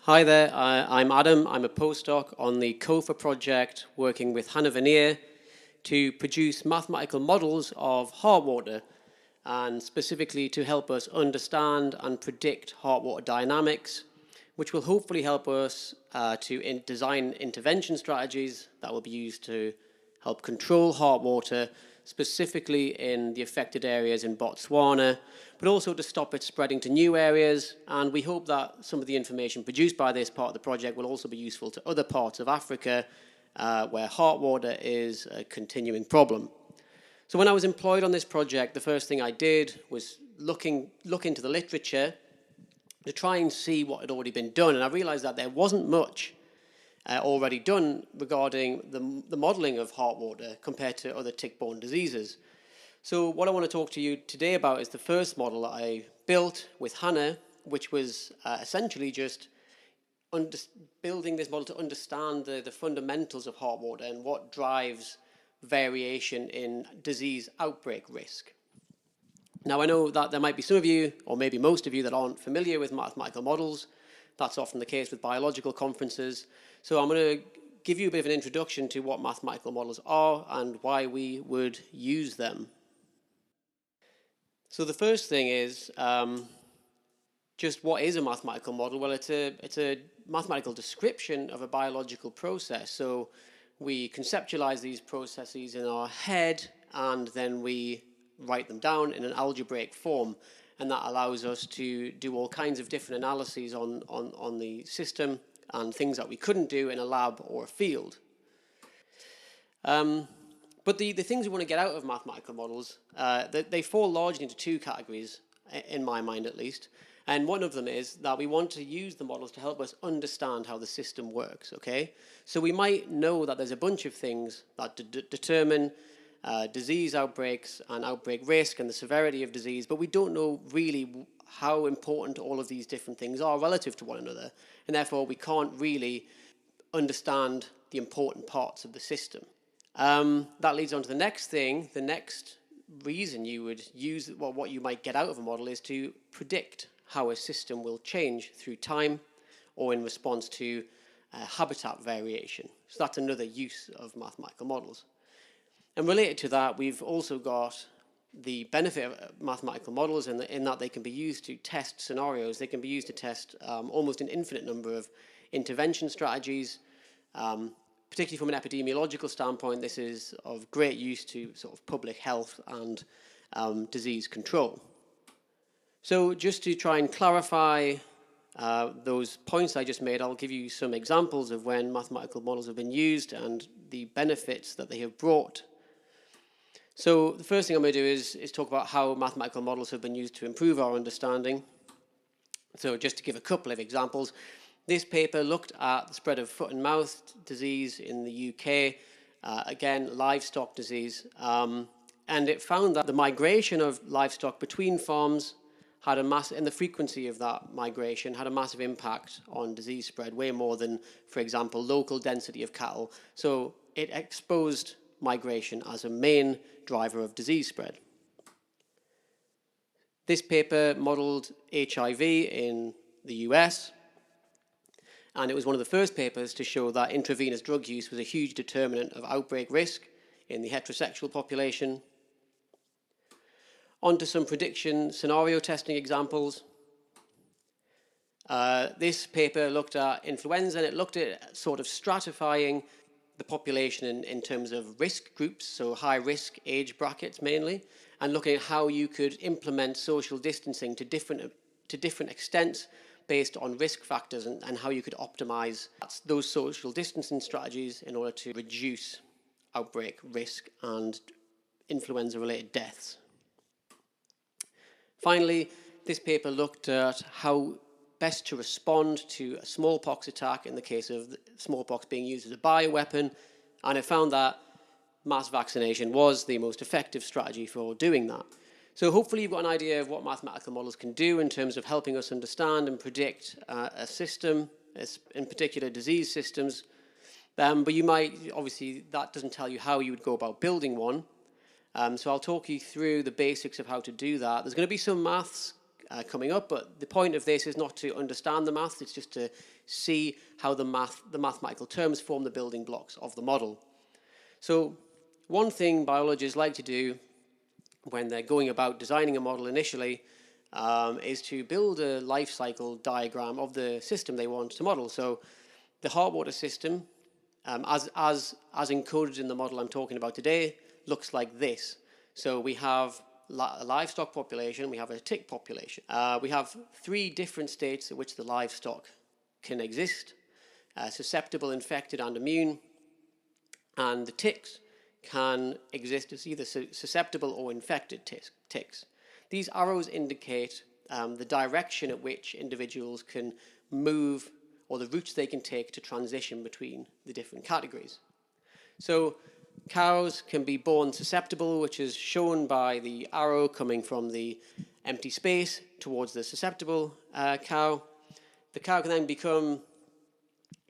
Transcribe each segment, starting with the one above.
Hi there, I'm Adam. I'm a postdoc on the Kgofa project working with Hannah Veneer to produce mathematical models of heartwater, and specifically to help us understand and predict heartwater dynamics, which will hopefully help us to design intervention strategies that will be used to help control heartwater, specifically in the affected areas in Botswana, but also to stop it spreading to new areas. And we hope that some of the information produced by this part of the project will also be useful to other parts of Africa where heartwater is a continuing problem. So when I was employed on this project, the first thing I did was look into the literature to try and see what had already been done. And I realized that there wasn't much already done regarding the modeling of heartwater compared to other tick-borne diseases. So what I want to talk to you today about is the first model that I built with Hannah, which was essentially just building this model to understand the fundamentals of heartwater and what drives variation in disease outbreak risk. Now, I know that there might be some of you, or maybe most of you, that aren't familiar with mathematical models. That's often the case with biological conferences. So I'm going to give you a bit of an introduction to what mathematical models are and why we would use them. So the first thing is just what is a mathematical model? Well, it's a mathematical description of a biological process. So we conceptualize these processes in our head, and then we write them down in an algebraic form. And that allows us to do all kinds of different analyses on the system and things that we couldn't do in a lab or a field. But the things we want to get out of mathematical models, they fall largely into two categories, in my mind at least. And one of them is that we want to use the models to help us understand how the system works, okay? So we might know that there's a bunch of things that determine disease outbreaks and outbreak risk and the severity of disease, but we don't know really how important all of these different things are relative to one another, and therefore we can't really understand the important parts of the system. That leads on to the next thing. The next reason you would use, well, what you might get out of a model is to predict how a system will change through time or in response to habitat variation. So that's another use of mathematical models. And related to that, we've also got the benefit of mathematical models in that they can be used to test scenarios. They can be used to test almost an infinite number of intervention strategies. Particularly from an epidemiological standpoint, this is of great use to sort of public health and disease control. So just to try and clarify those points I just made, I'll give you some examples of when mathematical models have been used and the benefits that they have brought. So the first thing I'm going to do is talk about how mathematical models have been used to improve our understanding. So just to give a couple of examples, this paper looked at the spread of foot and mouth disease in the UK, again, livestock disease, and it found that the migration of livestock between farms had and the frequency of that migration had a massive impact on disease spread, way more than, for example, local density of cattle. So it exposed migration as a main driver of disease spread. This paper modeled HIV in the US, and it was one of the first papers to show that intravenous drug use was a huge determinant of outbreak risk in the heterosexual population. On to some prediction scenario testing examples. This paper looked at influenza, and it looked at sort of stratifying the population in terms of risk groups, so high-risk age brackets mainly, and looking at how you could implement social distancing to different extents based on risk factors and how you could optimize those social distancing strategies in order to reduce outbreak risk and influenza-related deaths. Finally, this paper looked at how best to respond to a smallpox attack in the case of smallpox being used as a bioweapon, and it found that mass vaccination was the most effective strategy for doing that. So hopefully you've got an idea of what mathematical models can do in terms of helping us understand and predict a system, in particular disease systems. But you might, obviously, that doesn't tell you how you would go about building one. So I'll talk you through the basics of how to do that. There's going to be some maths coming up, but the point of this is not to understand the maths, it's just to see how the mathematical terms form the building blocks of the model. So one thing biologists like to do when they're going about designing a model initially is to build a life cycle diagram of the system they want to model. So the heartwater system, as encoded in the model I'm talking about today, looks like this. So we have a livestock population, we have a tick population. We have 3 different states at which the livestock can exist: susceptible, infected, and immune. And the ticks can exist as either susceptible or infected ticks. These arrows indicate the direction at which individuals can move, or the routes they can take to transition between the different categories. So cows can be born susceptible, which is shown by the arrow coming from the empty space towards the susceptible cow. The cow can then become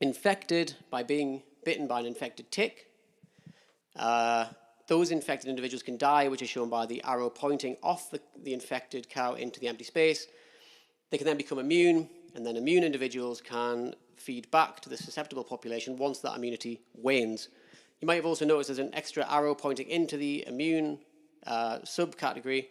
infected by being bitten by an infected tick. Those infected individuals can die, which is shown by the arrow pointing off the infected cow into the empty space. They can then become immune, and then immune individuals can feed back to the susceptible population once that immunity wanes. You might have also noticed there's an extra arrow pointing into the immune subcategory,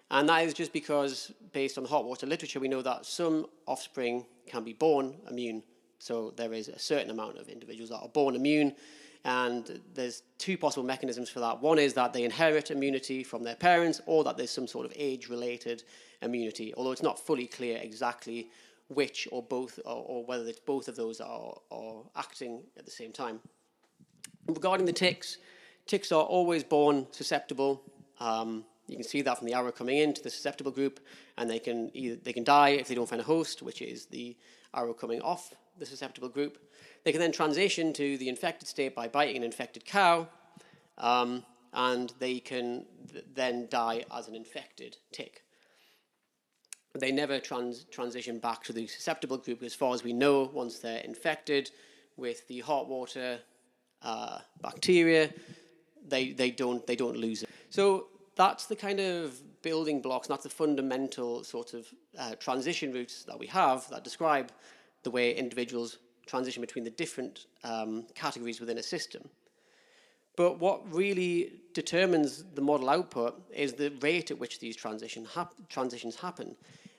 and that is just because, based on the heartwater literature, we know that some offspring can be born immune. So there is a certain amount of individuals that are born immune, and there's 2 possible mechanisms for that. One is that they inherit immunity from their parents, or that there's some sort of age-related immunity, although it's not fully clear exactly which or both, or whether it's both of those are acting at the same time. Regarding the ticks, ticks are always born susceptible. You can see that from the arrow coming into the susceptible group, and they can die if they don't find a host, which is the arrow coming off the susceptible group. They can then transition to the infected state by biting an infected cow, and they can then die as an infected tick. They never transition back to the susceptible group, as far as we know. Once they're infected with the heartwater bacteria, they don't lose it. So that's the kind of building blocks, that's the fundamental sort of transition routes that we have that describe the way individuals transition between the different categories within a system. But what really determines the model output is the rate at which these transitions happen.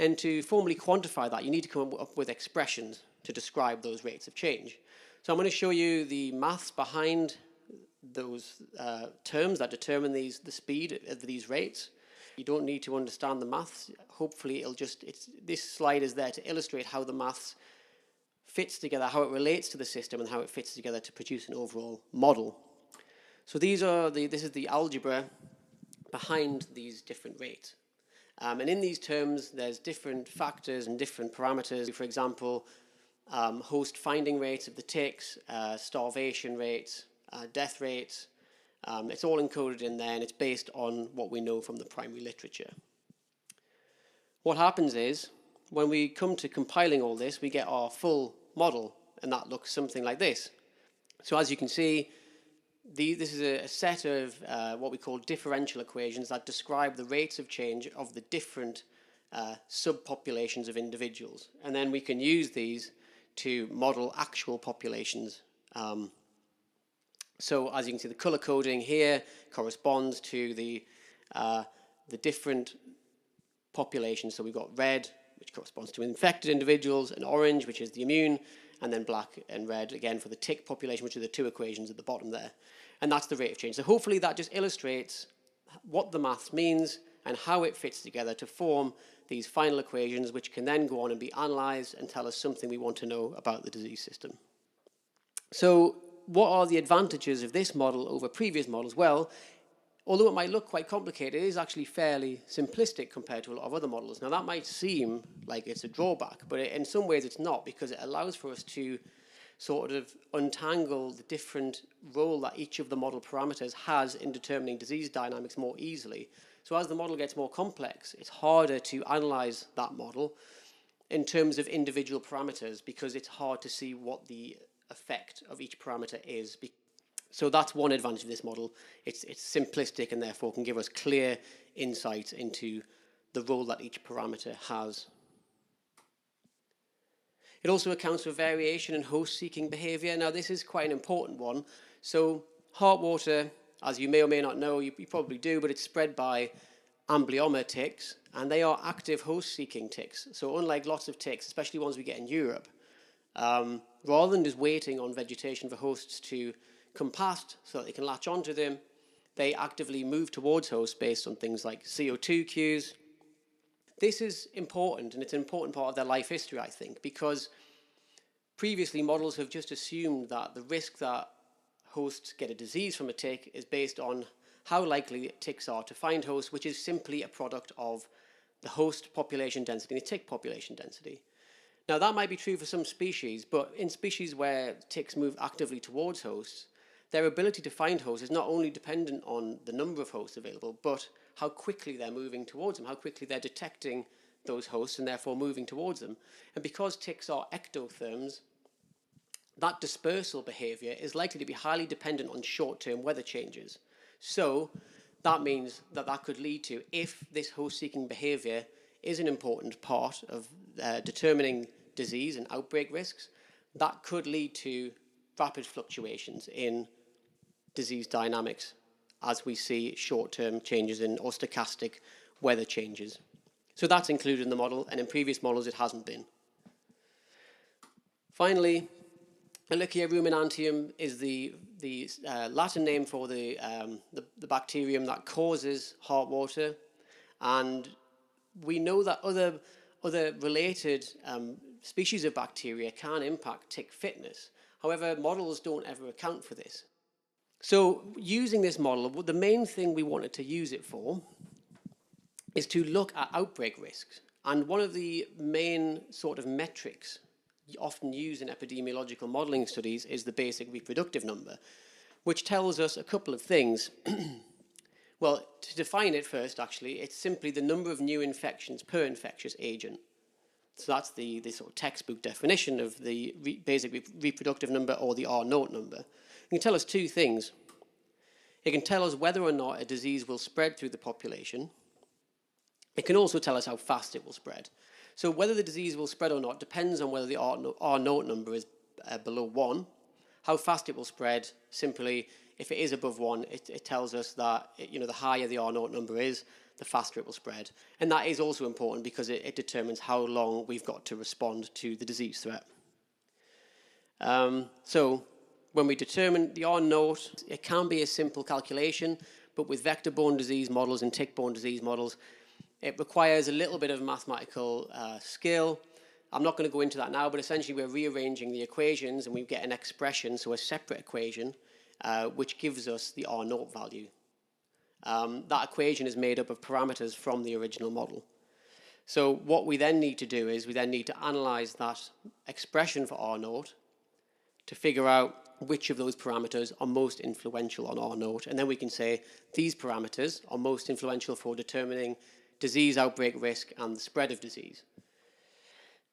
And to formally quantify that, you need to come up with expressions to describe those rates of change. So I'm going to show you the maths behind those terms that determine the speed of these rates. You don't need to understand the maths. Hopefully this slide is there to illustrate how the maths fits together, how it relates to the system, and how it fits together to produce an overall model. So this is the algebra behind these different rates. And in these terms, there's different factors and different parameters. For example, host finding rates of the ticks, starvation rates, death rates. It's all encoded in there, and it's based on what we know from the primary literature. What happens is, when we come to compiling all this, we get our full model, and that looks something like this. So as you can see, this is a set of what we call differential equations that describe the rates of change of the different subpopulations of individuals. And then we can use these to model actual populations. So as you can see, the color coding here corresponds to the different populations. So we've got red, which corresponds to infected individuals, and orange, which is the immune, and then black and red, again, for the tick population, which are the 2 equations at the bottom there. And that's the rate of change. So hopefully that just illustrates what the maths means and how it fits together to form these final equations, which can then go on and be analysed and tell us something we want to know about the disease system. So what are the advantages of this model over previous models? Well, although it might look quite complicated, it is actually fairly simplistic compared to a lot of other models. Now, that might seem like it's a drawback, but in some ways it's not, because it allows for us to sort of untangle the different role that each of the model parameters has in determining disease dynamics more easily. So as the model gets more complex, it's harder to analyze that model in terms of individual parameters, because it's hard to see what the effect of each parameter is. So that's one advantage of this model. It's simplistic and therefore can give us clear insight into the role that each parameter has. It also accounts for variation in host-seeking behavior. Now, this is quite an important one. So, heartwater, as you may or may not know, you probably do, but it's spread by amblyomma ticks, and they are active host-seeking ticks. So, unlike lots of ticks, especially ones we get in Europe, rather than just waiting on vegetation for hosts to come past so that they can latch onto them, they actively move towards hosts based on things like CO2 cues. This is important, and it's an important part of their life history, I think, because previously models have just assumed that the risk that hosts get a disease from a tick is based on how likely ticks are to find hosts, which is simply a product of the host population density and the tick population density. Now, that might be true for some species, but in species where ticks move actively towards hosts, their ability to find hosts is not only dependent on the number of hosts available, but how quickly they're moving towards them, how quickly they're detecting those hosts and therefore moving towards them. And because ticks are ectotherms, that dispersal behavior is likely to be highly dependent on short-term weather changes. So that means that that could lead to, if this host-seeking behavior is an important part of determining disease and outbreak risks, that could lead to rapid fluctuations in disease dynamics as we see short-term changes in or stochastic weather changes. So that's included in the model, and in previous models it hasn't been. Finally, Ehrlichia ruminantium is the Latin name for the bacterium that causes heartwater, and we know that other related species of bacteria can impact tick fitness. However, models don't ever account for this. So using this model, the main thing we wanted to use it for is to look at outbreak risks. And one of the main sort of metrics often used in epidemiological modeling studies is the basic reproductive number, which tells us a couple of things. Well, to define it first, actually, it's simply the number of new infections per infectious agent. So that's the sort of textbook definition of the basic reproductive number, or the R0 number. It can tell us two things. It can tell us whether or not a disease will spread through the population. It can also tell us how fast it will spread. So whether the disease will spread or not depends on whether the R0 number is below 1. How fast it will spread, simply, if it is above 1, it tells us that the higher the R0 number is, the faster it will spread. And that is also important because it determines how long we've got to respond to the disease threat. So when we determine the R0, it can be a simple calculation, but with vector-borne disease models and tick-borne disease models, it requires a little bit of mathematical skill. I'm not going to go into that now, but essentially we're rearranging the equations and we get an expression, so a separate equation, which gives us the R0 value. That equation is made up of parameters from the original model. So what we then need to do is we then need to analyze that expression for R0 to figure out which of those parameters are most influential on R0. And then we can say these parameters are most influential for determining disease outbreak risk and the spread of disease.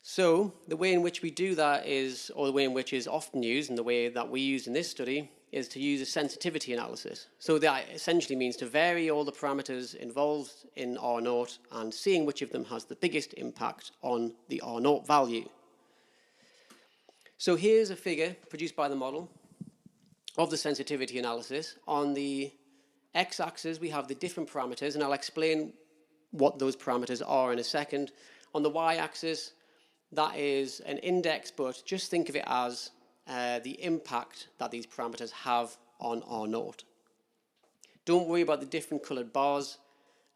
So the way in which we do that is, or the way in which is often used, and the way that we use in this study, is to use a sensitivity analysis. So that essentially means to vary all the parameters involved in R0 and seeing which of them has the biggest impact on the R0 value. So here's a figure produced by the model of the sensitivity analysis. On the x-axis, we have the different parameters, and I'll explain what those parameters are in a second. On the y-axis, that is an index, but just think of it as the impact that these parameters have on R0. Don't worry about the different colored bars.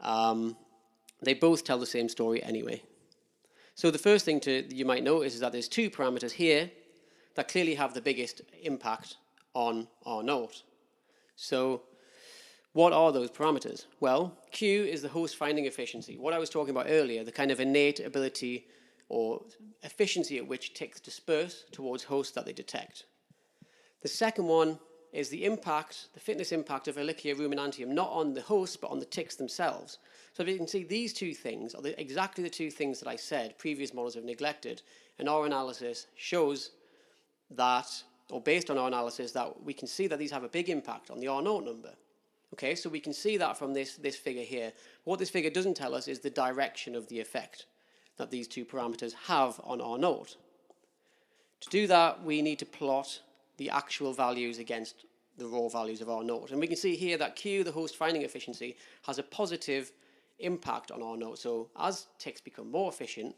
They both tell the same story anyway. So the first thing you might notice is that there's two parameters here that clearly have the biggest impact on R0. So what are those parameters? Well, Q is the host finding efficiency. What I was talking about earlier, the kind of innate ability or efficiency at which ticks disperse towards hosts that they detect. The second one is the impact, the fitness impact of Ehrlichia ruminantium, not on the hosts, but on the ticks themselves. So you can see these two things are exactly the two things that I said previous models have neglected, and our analysis shows that, or based on our analysis, that we can see that these have a big impact on the R0 number. Okay, so we can see that from this figure here. What this figure doesn't tell us is the direction of the effect that these two parameters have on R naught. To do that, we need to plot the actual values against the raw values of R naught. And we can see here that Q, the host finding efficiency, has a positive impact on R naught. So as ticks become more efficient,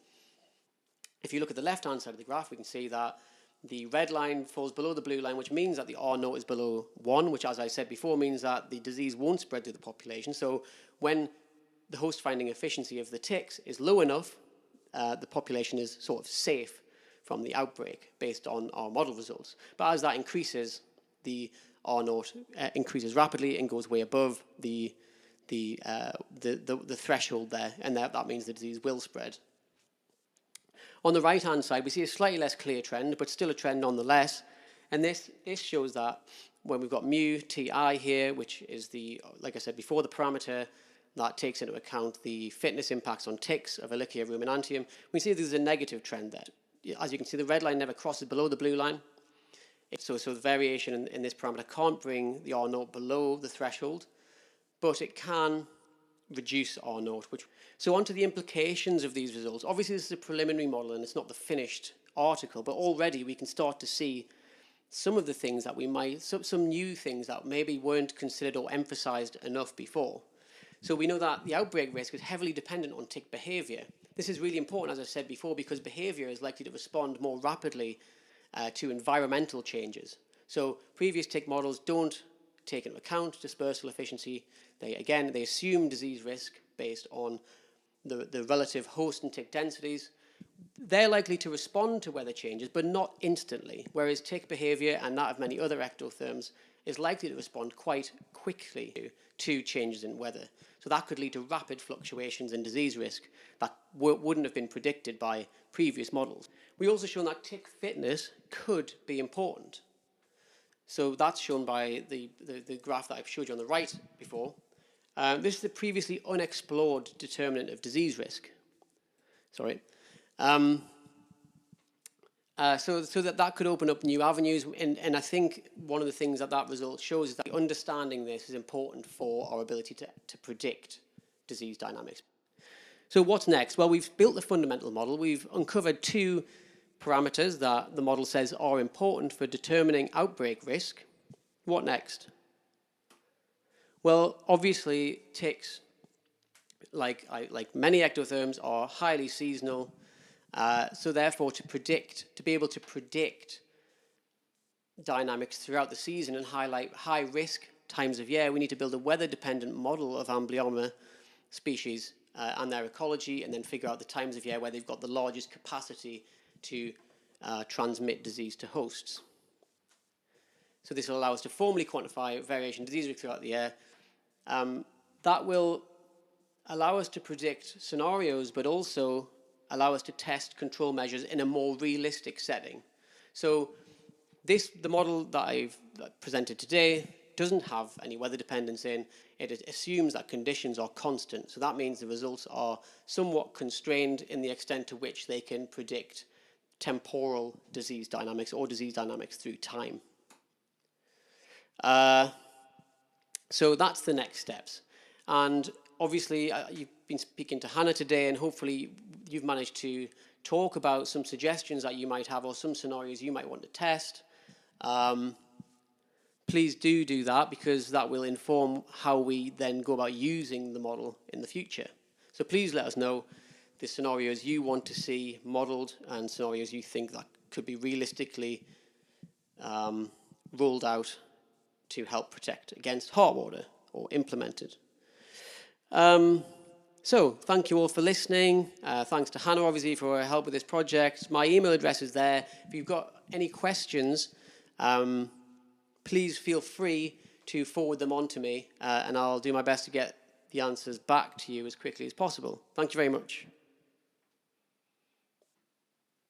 if you look at the left-hand side of the graph, we can see that the red line falls below the blue line, which means that the R naught is below 1, which, as I said before, means that the disease won't spread through the population. So when the host finding efficiency of the ticks is low enough, the population is sort of safe from the outbreak based on our model results. But as that increases, the R naught increases rapidly and goes way above the threshold there, and that means the disease will spread. On the right-hand side, we see a slightly less clear trend, but still a trend nonetheless. And this shows that when we've got mu ti here, which is like I said before, the parameter that takes into account the fitness impacts on ticks of Ehrlichia ruminantium, we see there's a negative trend there. As you can see, the red line never crosses below the blue line. So the variation in this parameter can't bring the R naught below the threshold, but it can reduce R naught. So on to the implications of these results. Obviously, this is a preliminary model and it's not the finished article, but already we can start to see some of the things that some new things that maybe weren't considered or emphasized enough before. So we know that the outbreak risk is heavily dependent on tick behavior. This is really important, as I said before, because behavior is likely to respond more rapidly to environmental changes. So previous tick models don't take into account dispersal efficiency. They assume disease risk based on the relative host and tick densities. They're likely to respond to weather changes, but not instantly, whereas tick behavior and that of many other ectotherms is likely to respond quite quickly to changes in weather. So that could lead to rapid fluctuations in disease risk that wouldn't have been predicted by previous models. We also shown that tick fitness could be important. So that's shown by the graph that I showed you on the right before. This is the previously unexplored determinant of disease risk. Sorry. So that could open up new avenues, and I think one of the things that result shows is that understanding this is important for our ability to predict disease dynamics. So what's next? Well, we've built the fundamental model. We've uncovered two parameters that the model says are important for determining outbreak risk. What next? Well, obviously, ticks, like many ectotherms, are highly seasonal. So therefore, to be able to predict dynamics throughout the season and highlight high-risk times of year, we need to build a weather-dependent model of Amblyomma species and their ecology, and then figure out the times of year where they've got the largest capacity to transmit disease to hosts. So this will allow us to formally quantify variation in disease risk throughout the year. That will allow us to predict scenarios, but also allow us to test control measures in a more realistic setting. So the model that I've presented today doesn't have any weather dependence in. It assumes that conditions are constant. So that means the results are somewhat constrained in the extent to which they can predict temporal disease dynamics or disease dynamics through time. So that's the next steps. And obviously, you've been speaking to Hannah today, and hopefully you've managed to talk about some suggestions that you might have or some scenarios you might want to test. Please do that, because that will inform how we then go about using the model in the future. So please let us know the scenarios you want to see modeled and scenarios you think that could be realistically rolled out to help protect against heartwater or implemented. So thank you all for listening. Thanks to Hannah, obviously, for her help with this project. My email address is there. If you've got any questions, please feel free to forward them on to me, and I'll do my best to get the answers back to you as quickly as possible. Thank you very much.